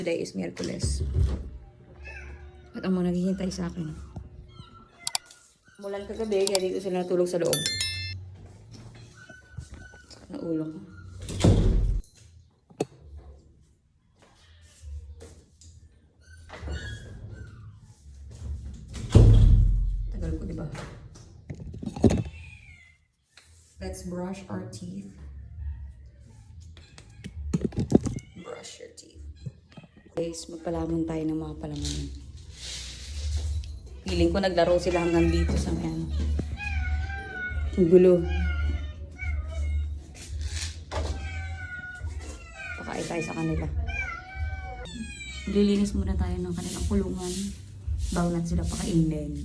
Today is Miyerkules. At ang mga naghihintay sa akin. Mulan kagabi, kaya dito sila natulog sa loob. Sakit na ulo ko. Tagal ko, diba? Let's brush our teeth. Brush your teeth. Guys, magpalamon tayo ng mga palaman. Feeling ko naglaro sila hanggang dito sa may ano. Ang gulo. Pakain tayo sa kanila. Lilinis muna tayo ng kanilang kulungan bago natin sila pakainin.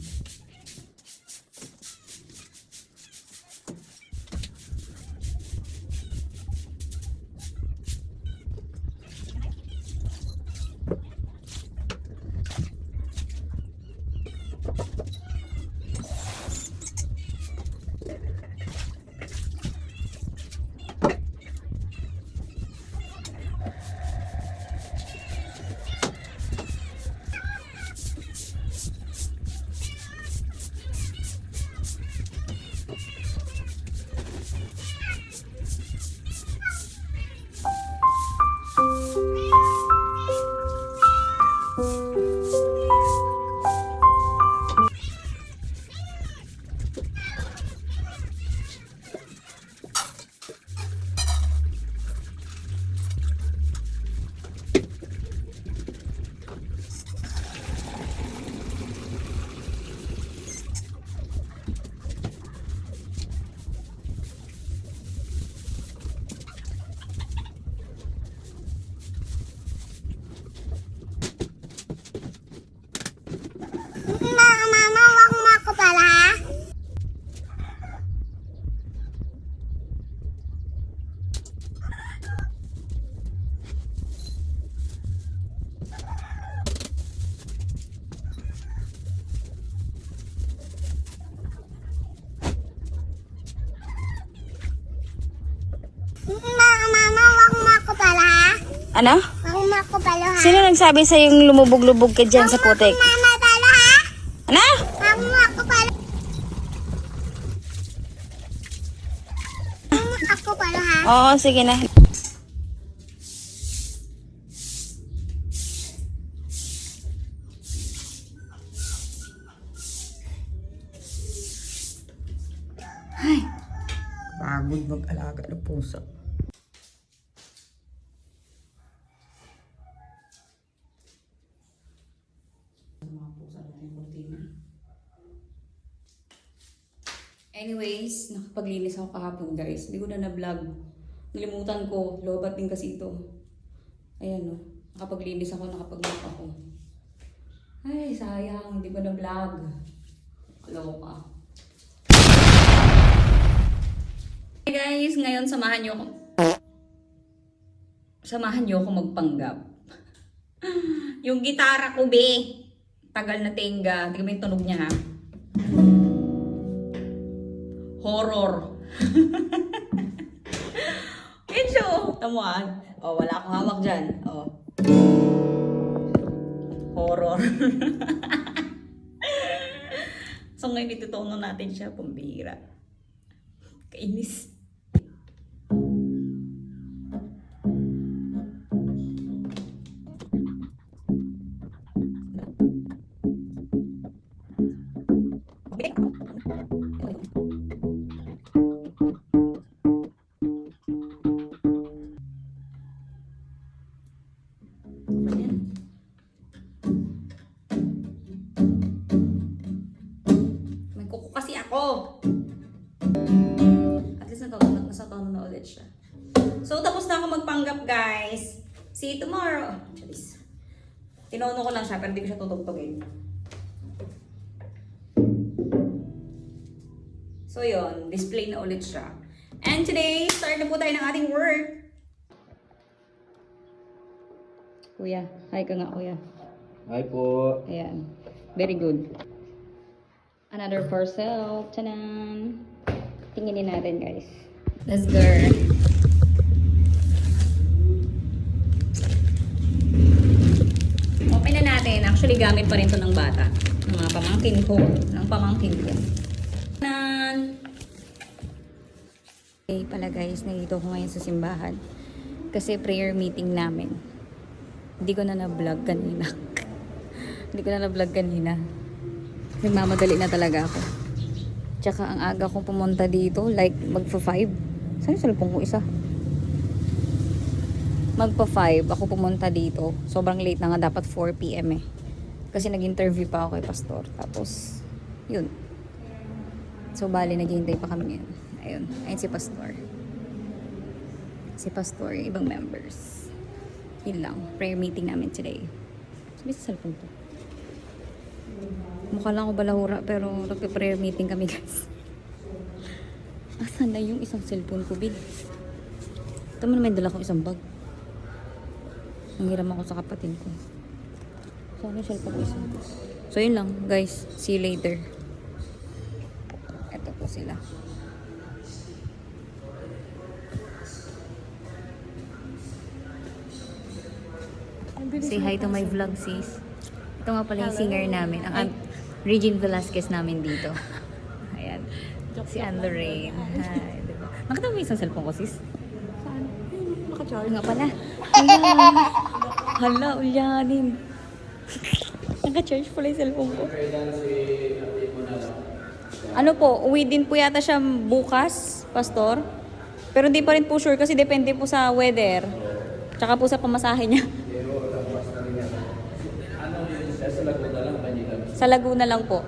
Ano? Sino nagsabi sa yung lumubog-lubog ka dyan sa putik? Mama, talo ha? Ano? Mama, ako pala. Mama, ako pala ha? Oo, sige na. Ay, pagod mag-alaga ng puso. Anyways, nakapaglinis ako kahapon guys. Hindi ko na na-vlog. Nalimutan ko. Lobat din kasi ito. Ayan o. Nakapaglinis ako, nakapag-vlog ako. Ay, sayang. Hindi ko na-vlog. Kaloka. Hey guys, ngayon samahan niyo ako. Samahan niyo ako magpanggap. Yung gitara ko, be. Tagal na tenga. Tingnan mo yung tunog niya ha. Horror. Medyo. Tamuan. Oh, wala akong hawak dyan. Oh. Horror. So ngayon itutunan natin siya. Pambira. Kainis. At least nasa tono na ulit siya. So, tapos na ako magpanggap, guys. See you tomorrow. Charis. Tinono ko lang siya, pero hindi ko siya tutugtugin. So, yun. Display na ulit siya. And today, start na po tayo ng ating work. Kuya. Hi ka nga, kuya. Hi po. Ayan. Very good. Another parcel. Tanan! Tinginin natin, guys. Let's go. Actually, gamit pa rin to ng bata. Ng mga pamangkin ko. Okay pala guys, nandito ko ngayon sa simbahan. Kasi prayer meeting namin. Hindi ko na na-vlog kanina. Nagmamadali na talaga ako. Tsaka ang aga kong pumunta dito, like magpa-5. Saan yung cellphone ko isa? Magpa-5 ako pumunta dito. Sobrang late na nga, dapat 4 PM eh. Kasi nag-interview pa ako kay Pastor. Tapos, yun. So, bali, naghihintay pa kami ngayon. Ayun si Pastor. Si Pastor, ibang members. Yun lang. Prayer meeting namin today. Sabi sa cellphone ko. Mukha lang ako balahura, pero nagpe-prayer meeting kami guys. Asan na yung isang cellphone ko, Big? Ito mo naman dala ko isang bag. Nanghiram ako sa kapatid ko. Saan yung cellphone ko isa? So yun lang guys. See you later. Ito po sila. Say hi to my vlog, sis. Ito nga pala yung singer namin. Ang Regine Velasquez namin dito. Ayan. Si Anne Lorraine. Hi, diba? Nakita mo yung isang cellphone ko, sis? Saan? Naka-charge. Nga pala. Hala, ulyanin. Naka-charge pala yung cellphone ko. Ano po, uwi din po yata siya bukas, Pastor. Pero hindi pa rin po sure kasi depende po sa weather. Tsaka po sa pamasahe niya. Sa Laguna lang po.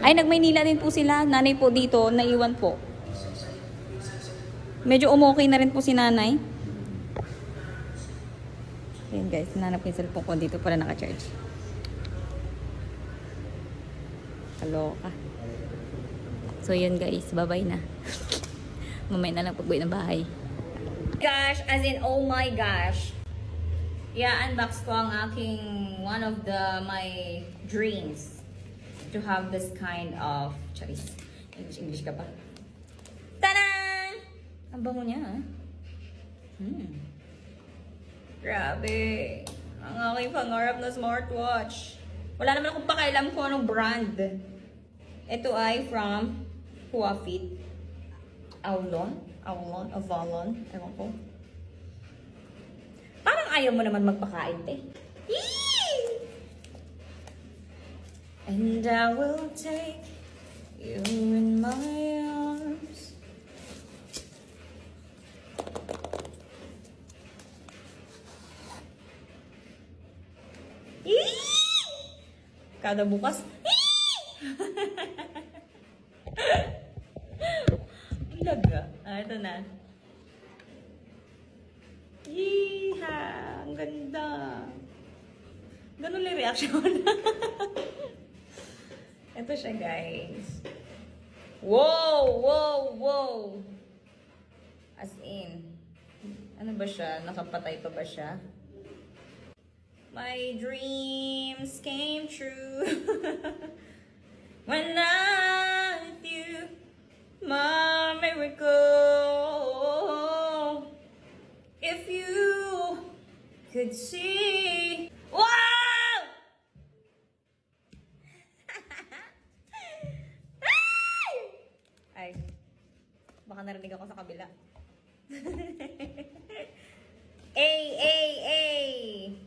Ay, nag-Maynila din po sila. Nanay po dito, naiwan po. Medyo umokay na rin po si nanay. Ayan guys, nanap ko yung cellphone ko. Dito pala naka-charge. Kaloka. So yun guys, bye-bye na. Mamaya na lang pag-uwi ng bahay. Gosh, as in, oh my gosh. Yeah, unbox ko ang aking, one of my dreams to have this kind of, charis, English ka pa. Tanan! Ang bango niya, ha? Grabe. Ang aking pangarap na smartwatch. Wala naman akong pakailam kung anong brand. Ito ay from Huafit. Avalon, ewan ko. Parang ayaw mo naman magpakain, te. Yee! And I will take you in my arms. Yee! Kada bukas. Laga. Ito na. Yeeha! Ang ganda. Ganun lang reaction. Ito siya, guys. Wow! As in, ano ba siya? Nakapatay pa ba siya? My dreams came true. When I'm with you, my miracle. If you could see. Wow! Ay, baka narinig ako sa kabila. Ay!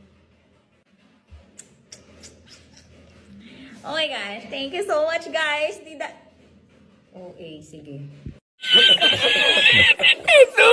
Okay guys, thank you so much guys. Sige. Ito!